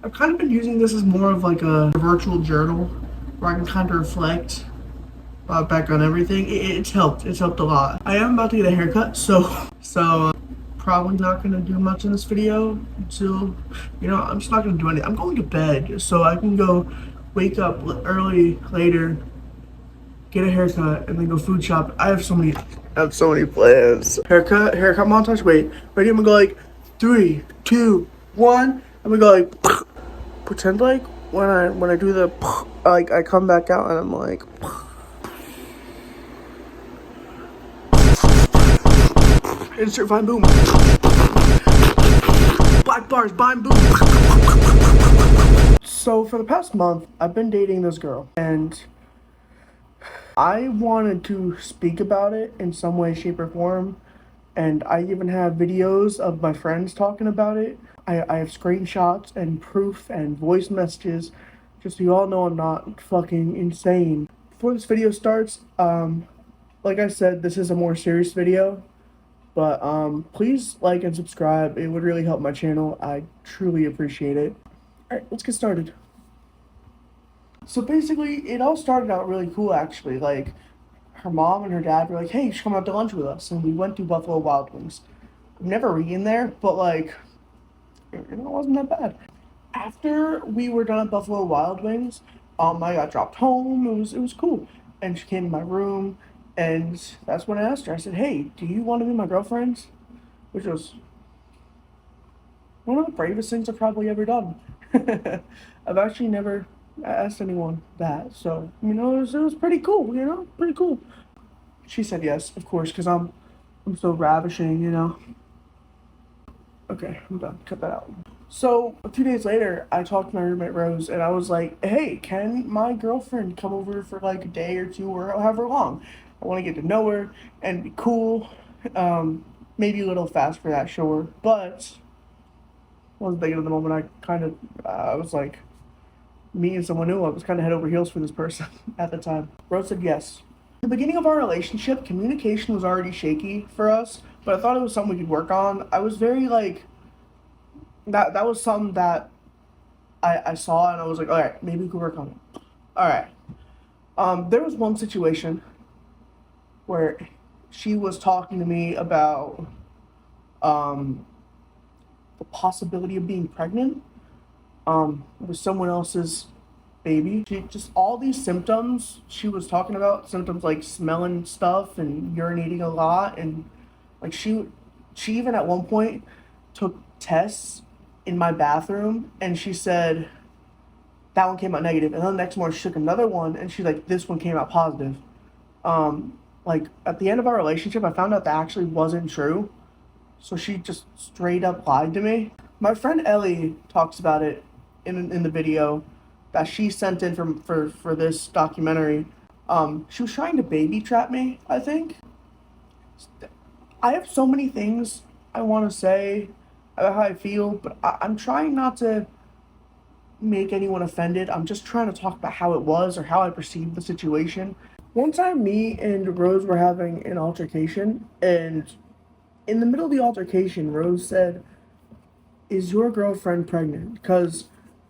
I've kind of been using this as more of like a virtual journal where I can kind of reflect back on everything. It's helped. It's helped a lot. I am about to get a haircut, so probably not gonna do much in this video until, I'm just not gonna do anything. I'm going to bed so I can go wake up early later, get a haircut, and then go food shop. I have so many plans. Haircut montage. Wait, ready? I'm gonna go like 3, 2, 1. I'm gonna go like pretend like when I do the like I come back out and I'm like. Insert Vine Boom. Black bars, Vine Boom. So for the past month, I've been dating this girl, and I wanted to speak about it in some way, shape, or form. And I even have videos of my friends talking about it. I have screenshots and proof and voice messages, just so you all know I'm not fucking insane. Before this video starts, like I said, this is a more serious video. But please like and subscribe. It would really help my channel. I truly appreciate it. Alright, let's get started. So basically, it all started out really cool actually. Like, her mom and her dad were like, hey, you should come out to lunch with us. And we went to Buffalo Wild Wings. I've never eaten there, but like, it wasn't that bad. After we were done at Buffalo Wild Wings, I got dropped home. It was cool. And she came to my room, and that's when I asked her. I said, hey, do you want to be my girlfriend? Which was one of the bravest things I've probably ever done. I've actually never asked anyone that, so it was pretty cool. Pretty cool. She said yes, of course, because I'm so ravishing. Okay, I'm done. Cut that out. So 2 days later, I talked to my roommate Rose, and I was like, "Hey, can my girlfriend come over for like a day or two, or however long? I want to get to know her and be cool. Maybe a little fast for that, sure, but." I wasn't thinking at the moment. I was like, meeting someone new. I was kind of head over heels for this person at the time. Rose said yes. At the beginning of our relationship, communication was already shaky for us, but I thought it was something we could work on. I was very like, that was something that I saw and I was like, all right, maybe we could work on it. All right. There was one situation where she was talking to me about the possibility of being pregnant with someone else's baby. She just all these symptoms she was talking about, symptoms like smelling stuff and urinating a lot, and like she even at one point took tests in my bathroom, and she said that one came out negative, and then the next morning she took another one and she's like, this one came out positive. Like at the end of our relationship, I found out that actually wasn't true. So she just straight up lied to me. My friend Ellie talks about it in the video that she sent in for this documentary. She was trying to baby trap me, I think. I have so many things I want to say about how I feel, but I'm trying not to make anyone offended. I'm just trying to talk about how it was or how I perceived the situation. One time, me and Rose were having an altercation, and in the middle of the altercation, Rose said, is your girlfriend pregnant? Because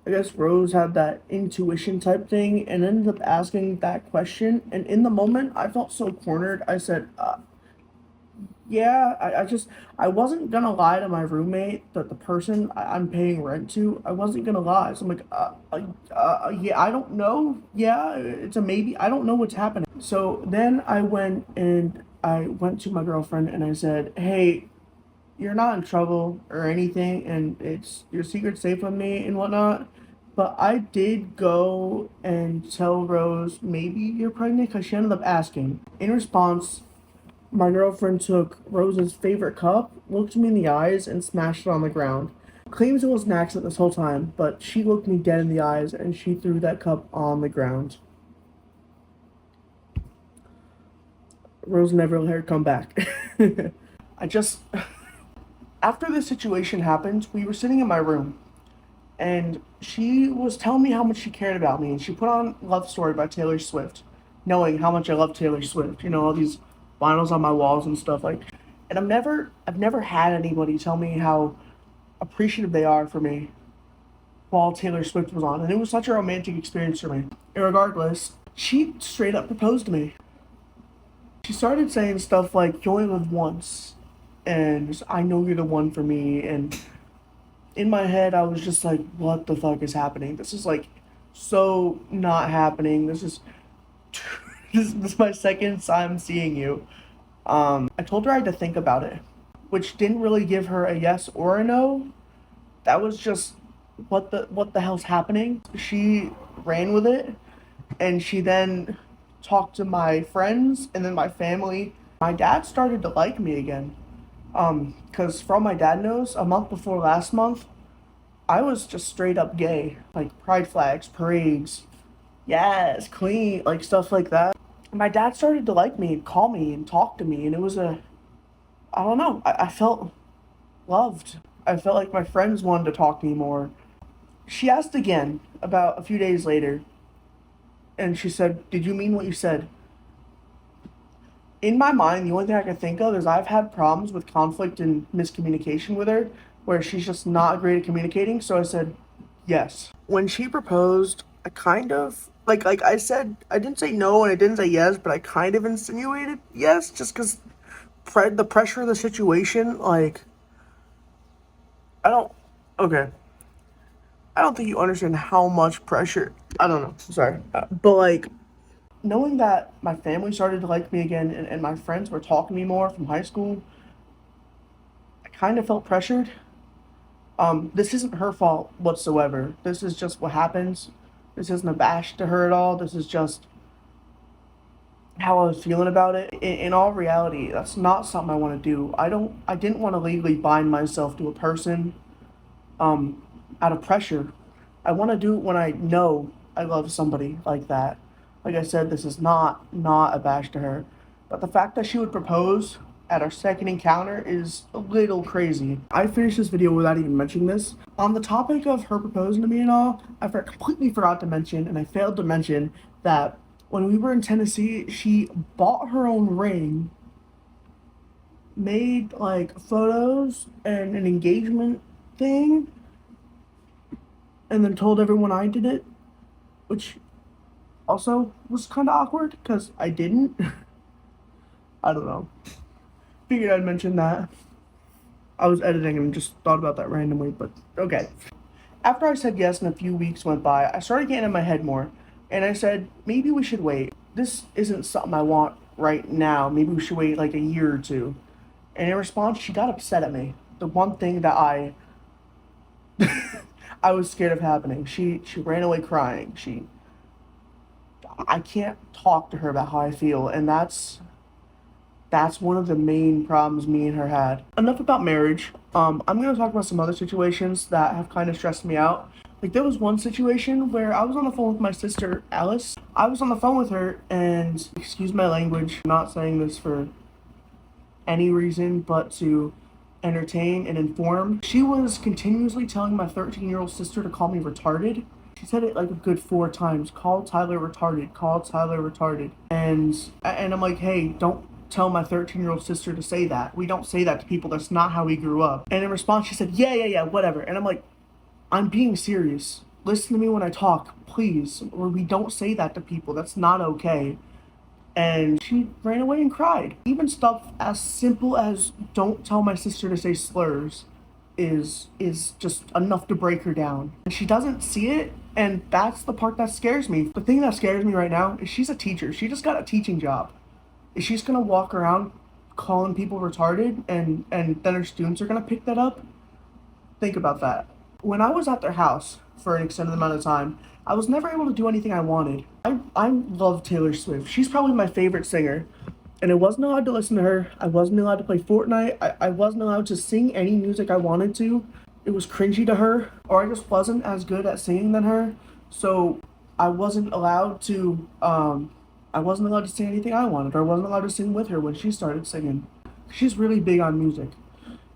I guess Rose had that intuition type thing and ended up asking that question. And in the moment, I felt so cornered. I said, yeah, I wasn't gonna lie to my roommate, that the person I'm paying rent to, I wasn't gonna lie. So I'm like, yeah, I don't know. Yeah, it's a maybe. I don't know what's happening. So then I went to my girlfriend and I said, hey, you're not in trouble or anything, and it's your secret's safe with me and whatnot. But I did go and tell Rose maybe you're pregnant because she ended up asking. In response, my girlfriend took Rose's favorite cup, looked me in the eyes, and smashed it on the ground. Claims it was an accident this whole time, but she looked me dead in the eyes and she threw that cup on the ground. Rose never let her come back. I just. After this situation happened, we were sitting in my room, and she was telling me how much she cared about me, and she put on Love Story by Taylor Swift, knowing how much I love Taylor Swift. All these vinyls on my walls and stuff like. And I've never had anybody tell me how appreciative they are for me. while Taylor Swift was on, and it was such a romantic experience for me. And regardless, she straight up proposed to me. She started saying stuff like, "You only live once," and "I know you're the one for me." And in my head, I was just like, "What the fuck is happening? This is like so not happening. This is this is my second time seeing you." I told her I had to think about it, which didn't really give her a yes or a no. That was just what the hell's happening. She ran with it, and she then talked to my friends and then my family. My dad started to like me again. Because from my dad knows, a month before last month, I was just straight up gay, like pride flags, parades, yes, clean, like stuff like that. My dad started to like me and call me and talk to me, and it was I don't know, I felt loved. I felt like my friends wanted to talk to me more. She asked again about a few days later, and she said, "Did you mean what you said?" In my mind, the only thing I can think of is I've had problems with conflict and miscommunication with her, where she's just not great at communicating. So I said, yes. When she proposed, I kind of like I said, I didn't say no and I didn't say yes, but I kind of insinuated yes, just because the pressure of the situation. Like, I don't. Okay, I don't think you understand how much pressure. I don't know. Sorry, but like knowing that my family started to like me again and my friends were talking to me more from high school, I kind of felt pressured. This isn't her fault whatsoever. This is just what happens. This isn't a bash to her at all. This is just how I was feeling about it. In all reality, that's not something I want to do. I didn't want to legally bind myself to a person um, out of pressure. I want to do it when I know I love somebody like that. Like I said, this is not a bash to her, but the fact that she would propose at our second encounter is a little crazy. I finished this video without even mentioning this. On the topic of her proposing to me and all, completely forgot to mention, and I failed to mention, that when we were in Tennessee, she bought her own ring, made like photos and an engagement thing, and then told everyone I did it, which also was kind of awkward because I didn't. I don't know. Figured I'd mention that. I was editing and just thought about that randomly, but okay. After I said yes and a few weeks went by, I started getting in my head more, and I said, maybe we should wait. This isn't something I want right now. Maybe we should wait like a year or two. And in response, she got upset at me. The one thing that I was scared of happening. She ran away crying. I can't talk to her about how I feel, and that's one of the main problems me and her had. Enough about marriage. I'm gonna talk about some other situations that have kind of stressed me out. Like there was one situation where I was on the phone with my sister Alice. I was on the phone with her, and excuse my language, I'm not saying this for any reason but to entertain and inform. She was continuously telling my 13-year-old sister to call me retarded. She said it like a good 4 times. Call Tyler retarded. Call Tyler retarded. And I'm like, hey, don't tell my 13-year-old sister to say that. We don't say that to people. That's not how we grew up. And in response, she said, yeah, whatever. And I'm like, I'm being serious. Listen to me when I talk, please. Or we don't say that to people. That's not okay. And she ran away and cried. Even stuff as simple as don't tell my sister to say slurs is just enough to break her down. And she doesn't see it, and that's the part that scares me. The thing that scares me right now is she's a teacher. She just got a teaching job. Is she's gonna walk around calling people retarded and then her students are gonna pick that up? Think about that. When I was at their house for an extended amount of time, I was never able to do anything I wanted. I love Taylor Swift. She's probably my favorite singer. And I wasn't allowed to listen to her. I wasn't allowed to play Fortnite. I wasn't allowed to sing any music I wanted to. It was cringy to her, or I just wasn't as good at singing than her. So I wasn't allowed to sing anything I wanted, or I wasn't allowed to sing with her when she started singing. She's really big on music.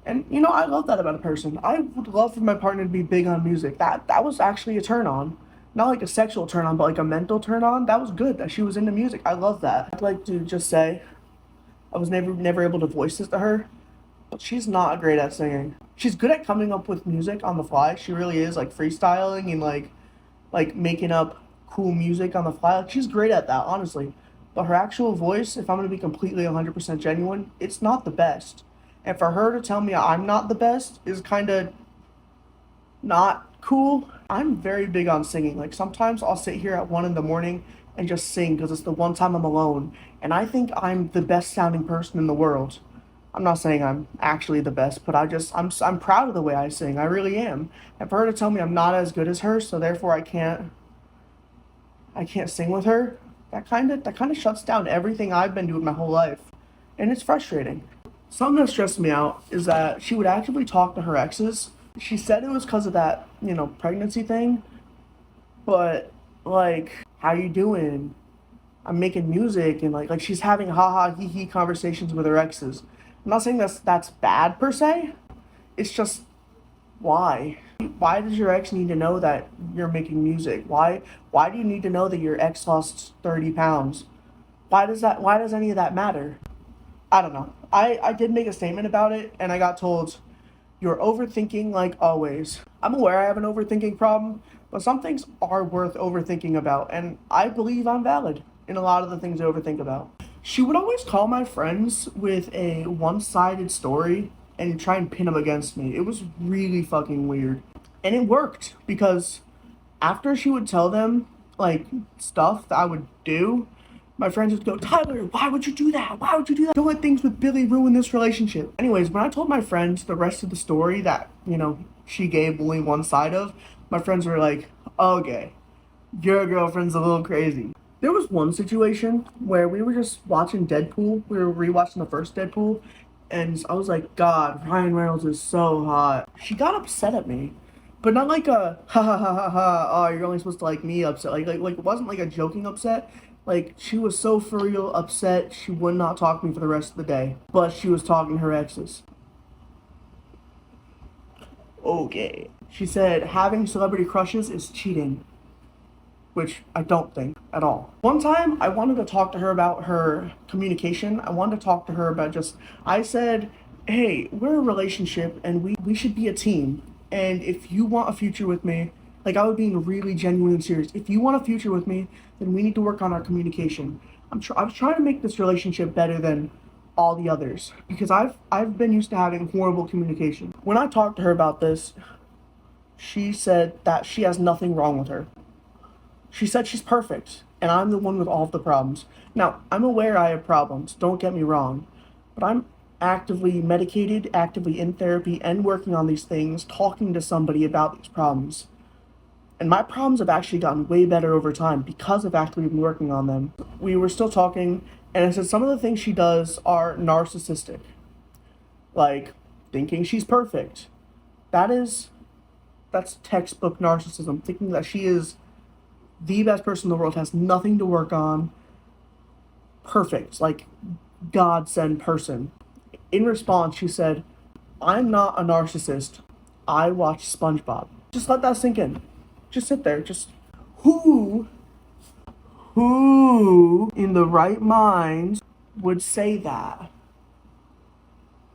And you know, I love that about a person. I would love for my partner to be big on music. That was actually a turn on. Not like a sexual turn on, but like a mental turn on. That was good that she was into music. I love that. I'd like to just say I was never able to voice this to her. but she's not great at singing. She's good at coming up with music on the fly. She really is, like freestyling and like making up cool music on the fly. Like she's great at that, honestly. But her actual voice, if I'm gonna be completely 100% genuine, it's not the best. And for her to tell me I'm not the best is kind of not cool. I'm very big on singing. Like sometimes I'll sit here at 1 in the morning and just sing because it's the one time I'm alone. And I think I'm the best sounding person in the world. I'm not saying I'm actually the best, but I'm proud of the way I sing. I really am. And for her to tell me I'm not as good as her, so therefore I can't sing with her, that kind of shuts down everything I've been doing my whole life. And it's frustrating. Something that stressed me out is that she would actively talk to her exes. She said it was because of that, pregnancy thing, but like, how you doing? I'm making music and like she's having haha hee hee conversations with her exes. I'm not saying that's bad per se. It's just why? Why does your ex need to know that you're making music? Why do you need to know that your ex lost 30 pounds? Why does any of that matter? I don't know. I did make a statement about it and I got told you're overthinking like always. I'm aware I have an overthinking problem, but some things are worth overthinking about, and I believe I'm valid in a lot of the things I overthink about. She would always call my friends with a one sided story and try and pin them against me. It was really fucking weird. And it worked because after she would tell them like stuff that I would do, my friends would go, Tyler, why would you do that? Why would you do that? Don't let things with Billy ruin this relationship. Anyways, when I told my friends the rest of the story that, she gave only one side of, my friends were like, okay, your girlfriend's a little crazy. There was one situation where we were just watching Deadpool. We were rewatching the first Deadpool, and I was like, God, Ryan Reynolds is so hot. She got upset at me, but not like a ha ha ha ha ha. Oh, you're only supposed to like me upset. Like it wasn't like a joking upset. Like she was so for real upset. She would not talk to me for the rest of the day. But she was talking to her exes. Okay. She said having celebrity crushes is cheating, which I don't think at all. One time, I wanted to talk to her about her communication. I wanted to talk to her about I said, hey, we're a relationship and we should be a team. And if you want a future with me, like I was being really genuine and serious. If you want a future with me, then we need to work on our communication. I was trying to make this relationship better than all the others because I've been used to having horrible communication. When I talked to her about this, she said that she has nothing wrong with her. She said she's perfect, and I'm the one with all of the problems. Now, I'm aware I have problems, don't get me wrong, but I'm actively medicated, actively in therapy, and working on these things, talking to somebody about these problems. And my problems have actually gotten way better over time because of actively been working on them. We were still talking, and I said some of the things she does are narcissistic, like thinking she's perfect. That is, that's textbook narcissism, thinking that she is the best person in the world, has nothing to work on, perfect, like godsend person. In response, she said, I'm not a narcissist. I watch SpongeBob. Just let that sink in. Just sit there. Who, who in the right mind would say that?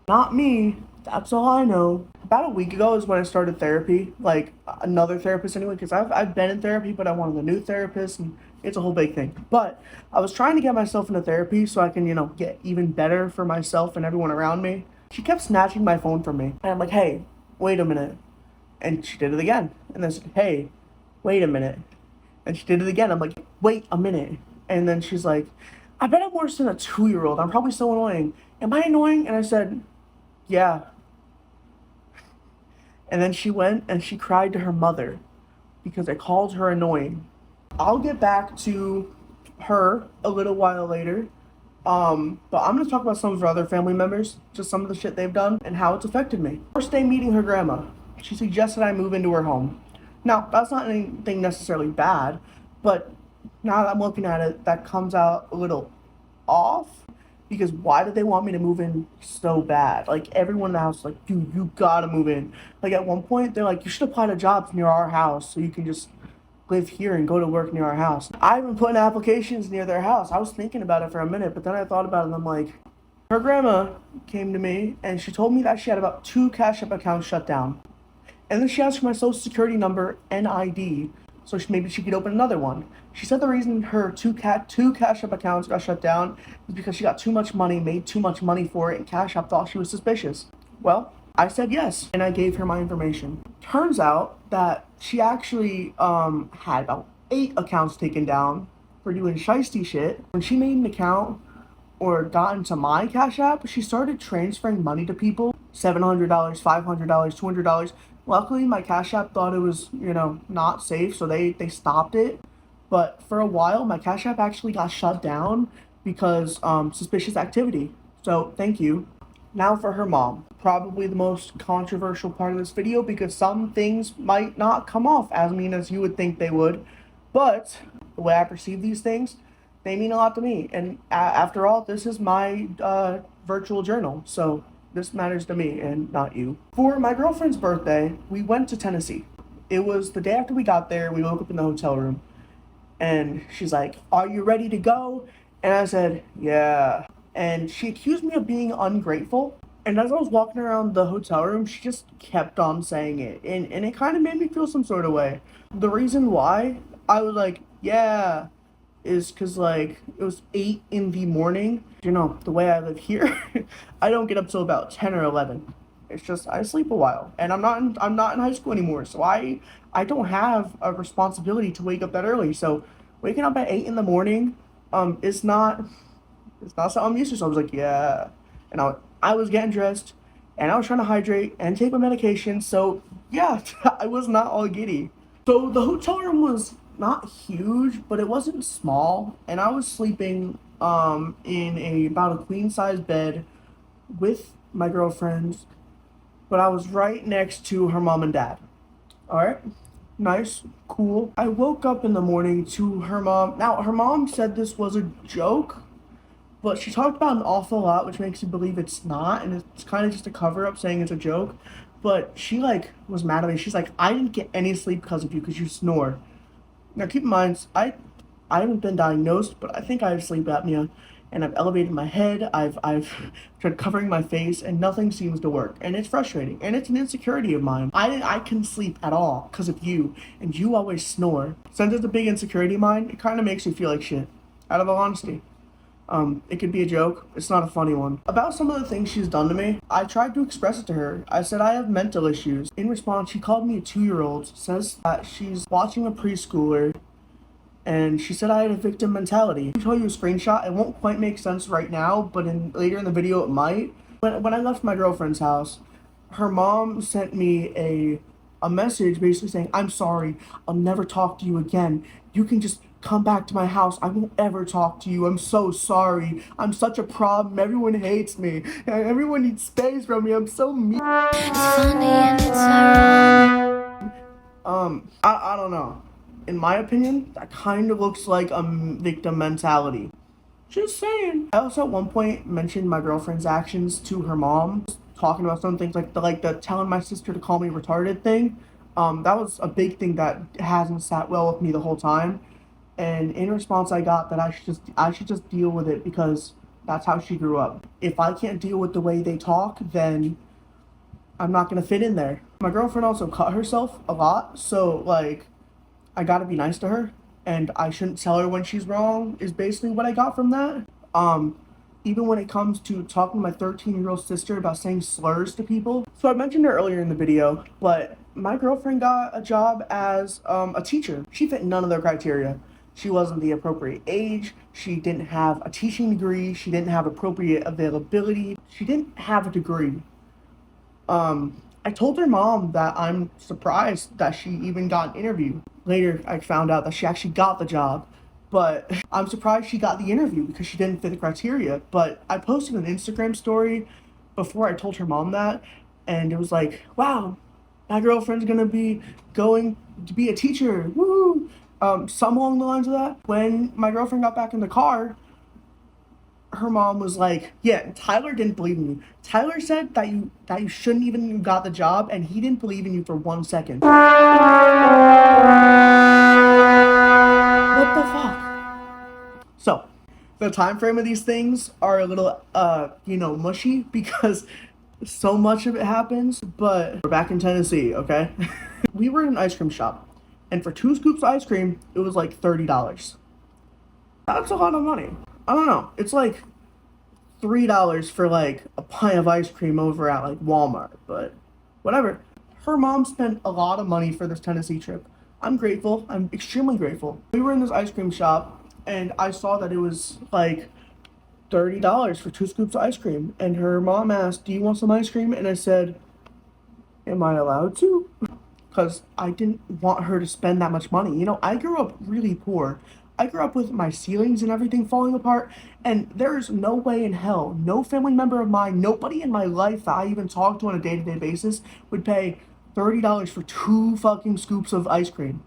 Not me. That's all I know. About a week ago is when I started therapy, like another therapist anyway, because I've been in therapy, but I wanted a new therapist, and it's a whole big thing. But I was trying to get myself into therapy so I can, get even better for myself and everyone around me. She kept snatching my phone from me, and I'm like, hey, wait a minute. And she did it again. And then said, hey, wait a minute. And she did it again. I'm like, wait a minute. And then she's like, I bet I'm worse than a 2-year-old. I'm probably so annoying. Am I annoying? And I said, yeah. And then she went and she cried to her mother because I called her annoying. I'll get back to her a little while later. But I'm gonna talk about some of her other family members, just some of the shit they've done and how it's affected me. First day meeting her grandma, she suggested I move into her home. Now, that's not anything necessarily bad, but now that I'm looking at it, that comes out a little off because why did they want me to move in so bad? Like everyone in the house is like, dude, you gotta move in. Like at one point, they're like, you should apply to jobs near our house so you can just live here and go to work near our house. I've been putting applications near their house. I was thinking about it for a minute, but then I thought about it and I'm like, Her grandma came to me and she told me that she had about 2 Cash App accounts shut down. And then she asked for my social security number and ID, so maybe she could open another one. She said the reason her two Cash App accounts got shut down is because she got too much money, made too much money for it, and Cash App thought she was suspicious. Well, I said yes, and I gave her my information. Turns out that she actually had about 8 accounts taken down for doing shiesty shit. When she made an account or got into my Cash App, she started transferring money to people, $700, $500, $200. Luckily, my Cash App thought it was, not safe, so they stopped it. But for a while, my Cash App actually got shut down because suspicious activity. So thank you. Now for her mom. Probably the most controversial part of this video because some things might not come off as mean as you would think they would. But the way I perceive these things, they mean a lot to me. And after all, this is my virtual journal. So this matters to me and not you. For my girlfriend's birthday, we went to Tennessee. It was the day after we got there. We woke up in the hotel room. And she's like, "Are you ready to go?" And I said, "Yeah." And she accused me of being ungrateful. And as I was walking around the hotel room, she just kept on saying it. And it kind of made me feel some sort of way. The reason why I was like, "Yeah," is because, like, it was 8 in the morning. The way I live here, I don't get up till about 10 or 11. It's just, I sleep a while. And I'm not in high school anymore. So I don't have a responsibility to wake up that early. So waking up at 8 in the morning, it's not something I'm used to. So I was like, "Yeah." And I was getting dressed and I was trying to hydrate and take my medication. So yeah, I was not all giddy. So the hotel room was not huge, but it wasn't small. And I was sleeping in about a queen size bed with my girlfriends, but I was right next to her mom and dad. All right. Nice, cool. I woke up in the morning to her mom. Now, her mom said this was a joke, but she talked about an awful lot, which makes you believe it's not, and it's kind of just a cover up saying it's a joke. But she was mad at me. She's like, "I didn't get any sleep because of you, because you snore." Now, keep in mind, I haven't been diagnosed, but I think I have sleep apnea, and I've elevated my head. I've tried covering my face, and nothing seems to work, and it's frustrating, and it's an insecurity of mine. I can sleep at all because of you, and you always snore. Since it's a big insecurity of mine, it kind of makes me feel like shit. Out of all honesty. It could be a joke. It's not a funny one. About some of the things she's done to me, I tried to express it to her. I said I have mental issues. In response, she called me a 2-year-old, says that she's watching a preschooler, and she said I had a victim mentality. I'll show you a screenshot. It won't quite make sense right now, but later in the video it might. When I left my girlfriend's house, her mom sent me a message basically saying, "I'm sorry, I'll never talk to you again. You can just come back to my house. I won't ever talk to you. I'm so sorry. I'm such a problem. Everyone hates me. Everyone needs space from me. I'm so mean." It's funny and it's ironic. I don't know. In my opinion, that kind of looks like a victim mentality. Just saying. I also at one point mentioned my girlfriend's actions to her mom, talking about some things like the telling my sister to call me retarded thing. That was a big thing that hasn't sat well with me the whole time. And in response, I got that I should just deal with it because that's how she grew up. If I can't deal with the way they talk, then I'm not gonna fit in there. My girlfriend also cut herself a lot, so I gotta be nice to her, and I shouldn't tell her when she's wrong. Is basically what I got from that. Even when it comes to talking to my 13-year-old sister about saying slurs to people. So I mentioned her earlier in the video, but my girlfriend got a job as a teacher. She fit none of their criteria. She wasn't the appropriate age. She didn't have a teaching degree. She didn't have appropriate availability. She didn't have a degree. I told her mom that I'm surprised that she even got an interview. Later, I found out that she actually got the job. But I'm surprised she got the interview because she didn't fit the criteria. But I posted an Instagram story before I told her mom that. And it was like, "Wow, my girlfriend's gonna be going to be a teacher. Woo!" Some along the lines of that. When my girlfriend got back in the car, her mom was like, "Yeah, Tyler didn't believe in you. Tyler said that you shouldn't even got the job, and he didn't believe in you for 1 second." What the fuck? So, the time frame of these things are a little mushy because so much of it happens. But we're back in Tennessee, okay? We were in an ice cream shop, and for 2 scoops of ice cream it was like $30. That's a lot of money. I don't know, it's like $3 for like a pint of ice cream over at like Walmart, but whatever. Her mom spent a lot of money for this Tennessee trip. I'm grateful. I'm extremely grateful. We were in this ice cream shop and I saw that it was like $30 for 2 scoops of ice cream. And her mom asked, "Do you want some ice cream?" And I said, "Am I allowed to?" Because I didn't want her to spend that much money. You know, I grew up really poor. I grew up with my ceilings and everything falling apart, and there's no way in hell, no family member of mine, nobody in my life that I even talk to on a day-to-day basis would pay $30 for 2 fucking scoops of ice cream.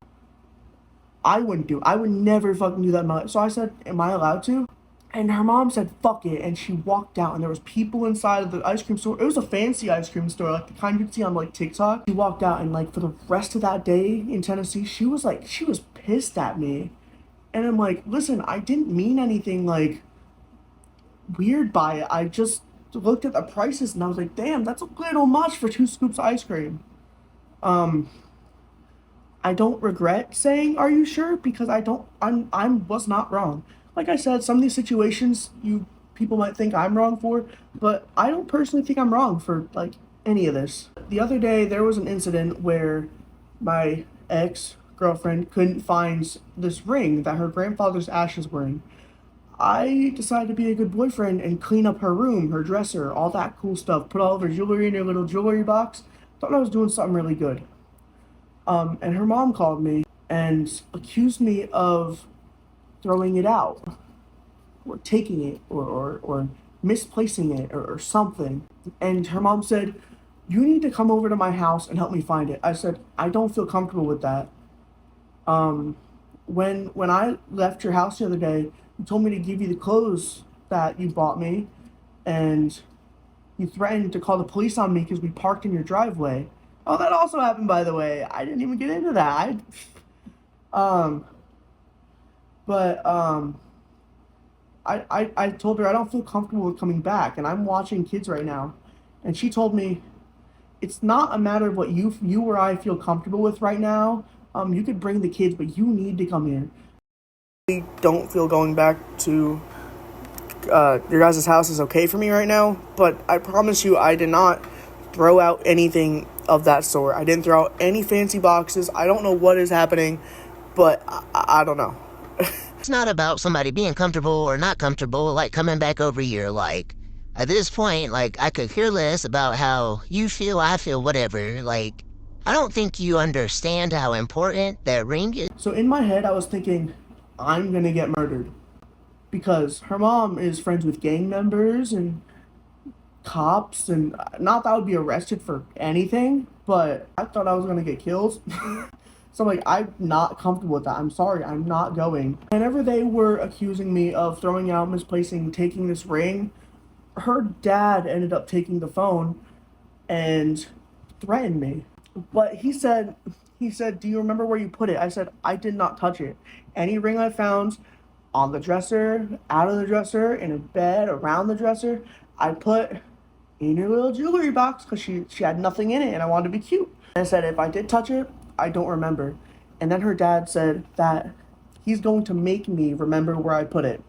I wouldn't do. I would never fucking do that in my life. So I said, "Am I allowed to?" And her mom said, "Fuck it," and she walked out. And there was people inside of the ice cream store. It was a fancy ice cream store, like the kind you'd see on like TikTok. She walked out, and like for the rest of that day in Tennessee, she was pissed at me. And I'm like, "Listen, I didn't mean anything like weird by it. I just looked at the prices and I was like, damn, that's a little much for 2 scoops of ice cream." Um, I don't regret saying, "Are you sure?" Because I don't. I was not wrong. Like I said, some of these situations you people might think I'm wrong for, but I don't personally think I'm wrong for like any of this. The other day there was an incident where my ex girlfriend couldn't find this ring that her grandfather's ashes were in. I decided to be a good boyfriend and clean up her room, her dresser, all that cool stuff. Put all of her jewelry in her little jewelry box. Thought I was doing something really good. And her mom called me and accused me of throwing it out, or taking it, or misplacing it, or something. And her mom said, "You need to come over to my house and help me find it." I said, "I don't feel comfortable with that. Um, when I left your house the other day, you told me to give you the clothes that you bought me, and you threatened to call the police on me because we parked in your driveway." Oh, that also happened, by the way. I didn't even get into that. Um, but I told her I don't feel comfortable with coming back, and I'm watching kids right now, and she told me it's not a matter of what you or I feel comfortable with right now. You could bring the kids, but you need to come here. I don't feel going back to your guys' house is okay for me right now, but I promise you I did not throw out anything of that sort. I didn't throw out any fancy boxes. I don't know what is happening, but I don't know. It's not about somebody being comfortable or not comfortable, like coming back over here. Like, at this point, like, I could care less about how you feel, I feel, whatever. Like, I don't think you understand how important that ring is. So in my head, I was thinking, I'm gonna get murdered because her mom is friends with gang members and cops, and not that I would be arrested for anything, but I thought I was gonna get killed. So I'm like, I'm not comfortable with that. I'm sorry, I'm not going. Whenever they were accusing me of throwing out, misplacing, taking this ring, her dad ended up taking the phone and threatened me. But he said, "Do you remember where you put it?" I said, "I did not touch it. Any ring I found on the dresser, out of the dresser, in a bed, around the dresser, I put in her little jewelry box because she had nothing in it and I wanted to be cute." And I said, "If I did touch it, I don't remember." And then her dad said that he's going to make me remember where I put it,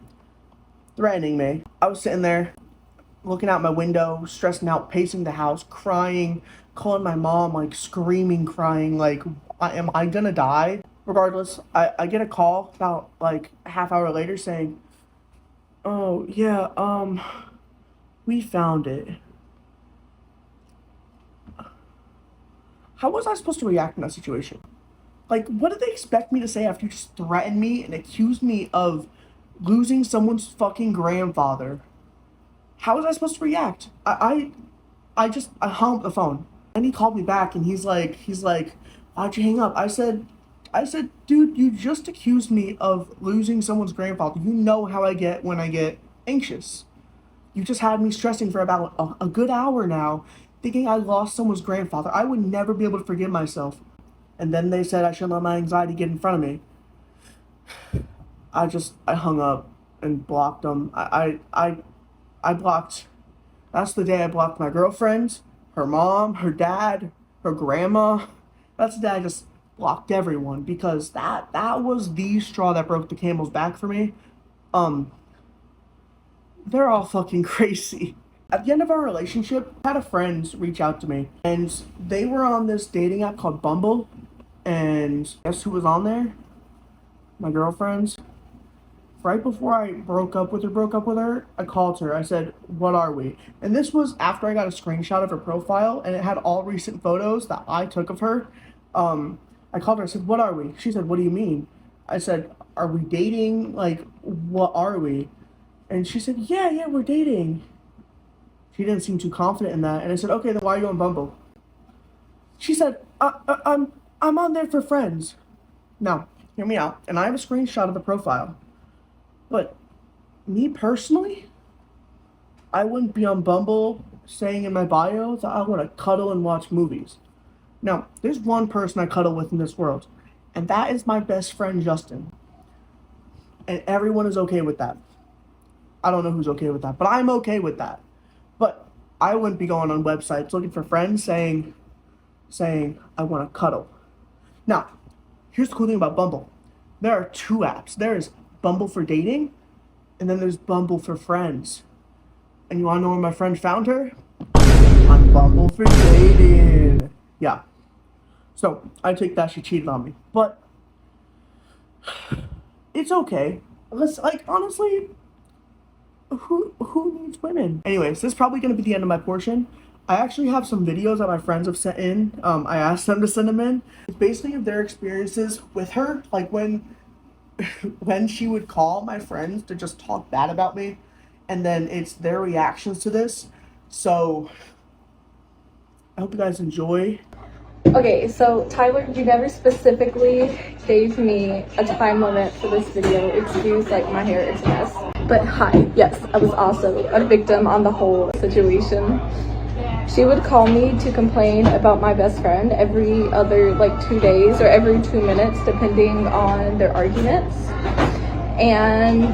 threatening me. I was sitting there looking out my window, stressing out, pacing the house, crying, calling my mom, like screaming, crying, like, am I gonna die? Regardless, I get a call about like a half hour later saying, "Oh, yeah, we found it." How was I supposed to react in that situation? Like, what did they expect me to say after you just threatened me and accused me of losing someone's fucking grandfather? How was I supposed to react? I hung up the phone. And he called me back and he's like, "Why'd you hang up?" I said, "Dude, you just accused me of losing someone's grandfather. You know how I get when I get anxious. You just had me stressing for about a good hour now, thinking I lost someone's grandfather. I would never be able to forgive myself." And then they said I shouldn't let my anxiety get in front of me. I hung up. and blocked them. I blocked. That's the day I blocked my girlfriend, her mom, her dad, her grandma. That's the day I just blocked everyone because that was the straw that broke the camel's back for me. Um, they're all fucking crazy. At the end of our relationship, I had a friend reach out to me, and they were on this dating app called Bumble. And guess who was on there? My girlfriend's. Right before I broke up with her, I called her. I said, "What are we?" And this was after I got a screenshot of her profile, and it had all recent photos that I took of her. I called her. I said, "What are we?" She said, "What do you mean?" I said, "Are we dating? Like, what are we?" And she said, "Yeah, yeah, we're dating." She didn't seem too confident in that, and I said, "Okay, then why are you on Bumble?" She said, I'm on there for friends." Now, hear me out. And I have a screenshot of the profile. But me personally, I wouldn't be on Bumble saying in my bio that I want to cuddle and watch movies. Now, there's one person I cuddle with in this world, and that is my best friend Justin. And everyone is okay with that. I don't know who's okay with that, but I'm okay with that. But I wouldn't be going on websites looking for friends saying I want to cuddle. Now, here's the cool thing about Bumble. There are two apps. There is Bumble for dating, and then there's Bumble for friends. And you wanna know where my friend found her? On Bumble for dating. Yeah. So I take that she cheated on me. But it's okay. Let's like honestly, who needs women? Anyways, this is probably gonna be the end of my portion. I actually have some videos that my friends have sent in. I asked them to send them in. It's basically of their experiences with her, like when she would call my friends to just talk bad about me, and then it's their reactions to this. So I hope you guys enjoy. Okay, so Tyler, you never specifically gave me a time limit for this video. Excuse, like, my hair is a mess. But hi, yes, I was also a victim on the whole situation. She would call me to complain about my best friend every other, like, 2 days or every 2 minutes, depending on their arguments. And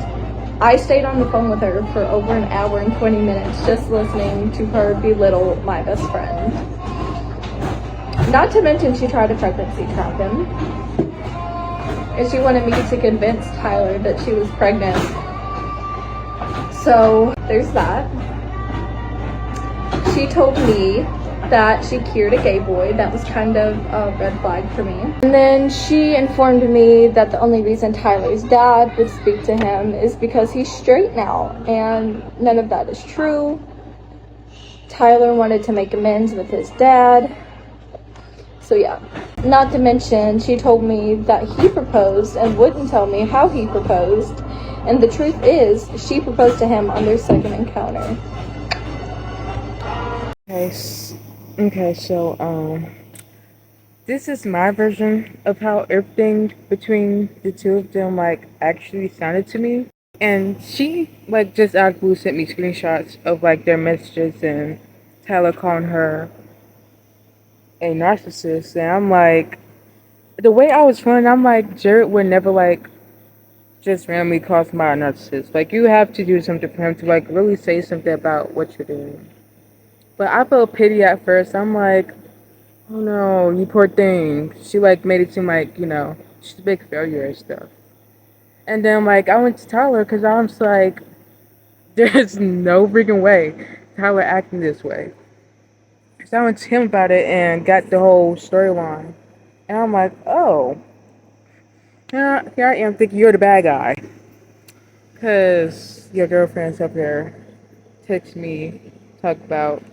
I stayed on the phone with her for over an hour and 20 minutes just listening to her belittle my best friend. Not to mention she tried to pregnancy trap him. And she wanted me to convince Tyler that she was pregnant. So there's that. She told me that she cured a gay boy. That was kind of a red flag for me. And then she informed me that the only reason Tyler's dad would speak to him is because he's straight now. And none of that is true. Tyler wanted to make amends with his dad. So yeah, not to mention she told me that he proposed and wouldn't tell me how he proposed. And the truth is, she proposed to him on their second encounter. Okay, so this is my version of how everything between the two of them like actually sounded to me. And she like just out of blue sent me screenshots of like their messages and Tyler calling her a narcissist, and I'm like, the way I was feeling, I'm like, Jared would never like just randomly call somebody a narcissist. Like, you have to do something for him to like really say something about what you're doing. But I felt pity at first. I'm like, oh no, you poor thing. She like made it seem like, you know, she's a big failure and stuff. And then like I went to Tyler because I was like, there's no freaking way Tyler acting this way. So I went to him about it and got the whole storyline. And I'm like, oh, here I am thinking you're the bad guy. Because your girlfriend's up here text me, talk about,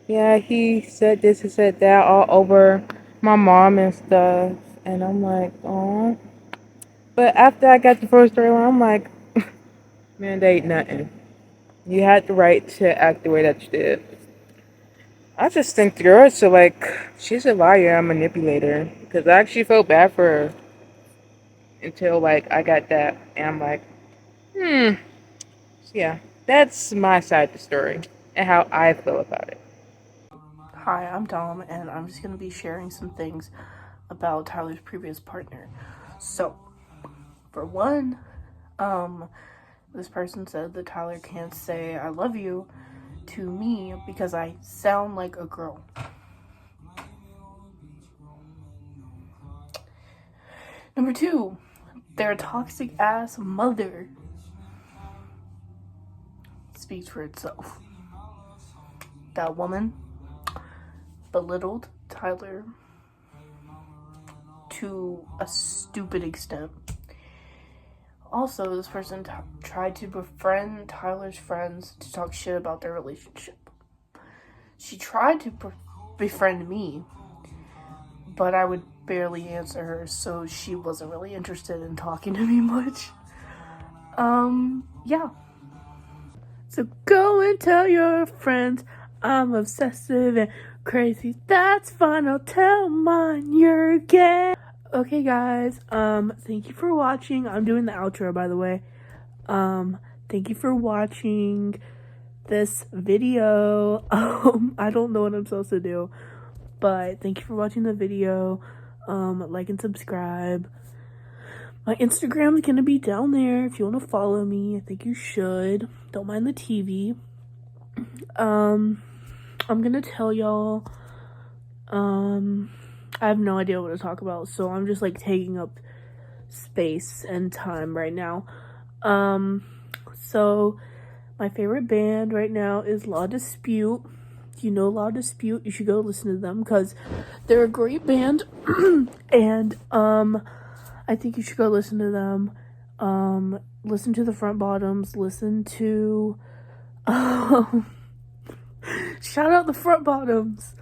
yeah, he said this, he said that all over my mom and stuff. And I'm like, oh. But after I got the first storyline, I'm like, man, they ain't nothing. You had the right to act the way that you did. I just think the girl is like, she's a liar and manipulator. Because I actually felt bad for her until like I got that. And I'm like, So yeah, that's my side of the story and how I feel about it. Hi, I'm Dom, and I'm just gonna be sharing some things about Tyler's previous partner. So, for one, This person said that Tyler can't say I love you to me because I sound like a girl. Number 2, their toxic ass mother speaks for itself. That woman belittled Tyler to a stupid extent. Also, this person tried to befriend Tyler's friends to talk shit about their relationship. She tried to befriend me, but I would barely answer her, so she wasn't really interested in talking to me much. Yeah. So go and tell your friends I'm obsessive and crazy. That's fine, I'll tell mine you're gay. Okay, guys, thank you for watching. I'm doing the outro, by the way. Thank you for watching this video. I don't know what I'm supposed to do, but thank you for watching the video. Like and subscribe. My Instagram is gonna be down there if you want to follow me. I think you should. Don't mind the TV. I'm gonna tell y'all, I have no idea what to talk about, so I'm just like taking up space and time right now. So my favorite band right now is Law Dispute. If you know Law Dispute, you should go listen to them because they're a great band. And I think you should go listen to them. Listen to the Front Bottoms. Listen to shout out the Front Bottoms.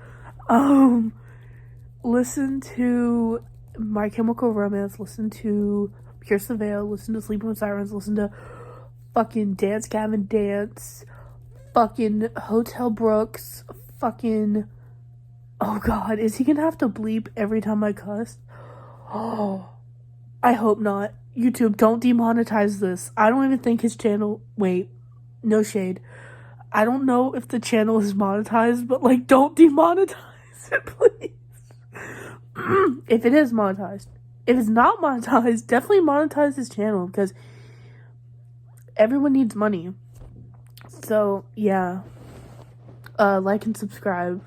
Listen to My Chemical Romance. Listen to Pierce the Veil. Listen to Sleeping with Sirens. Listen to fucking Dance Gavin Dance. Fucking Hotel Brooks. Fucking, oh god, is he gonna have to bleep every time I cuss? Oh, I hope not. YouTube, don't demonetize this. I don't even think his channel, wait, no shade. I don't know if the channel is monetized, but like, don't demonetize it, please. If it is monetized. If it's not monetized, definitely monetize his channel because everyone needs money. So, yeah. Like and subscribe.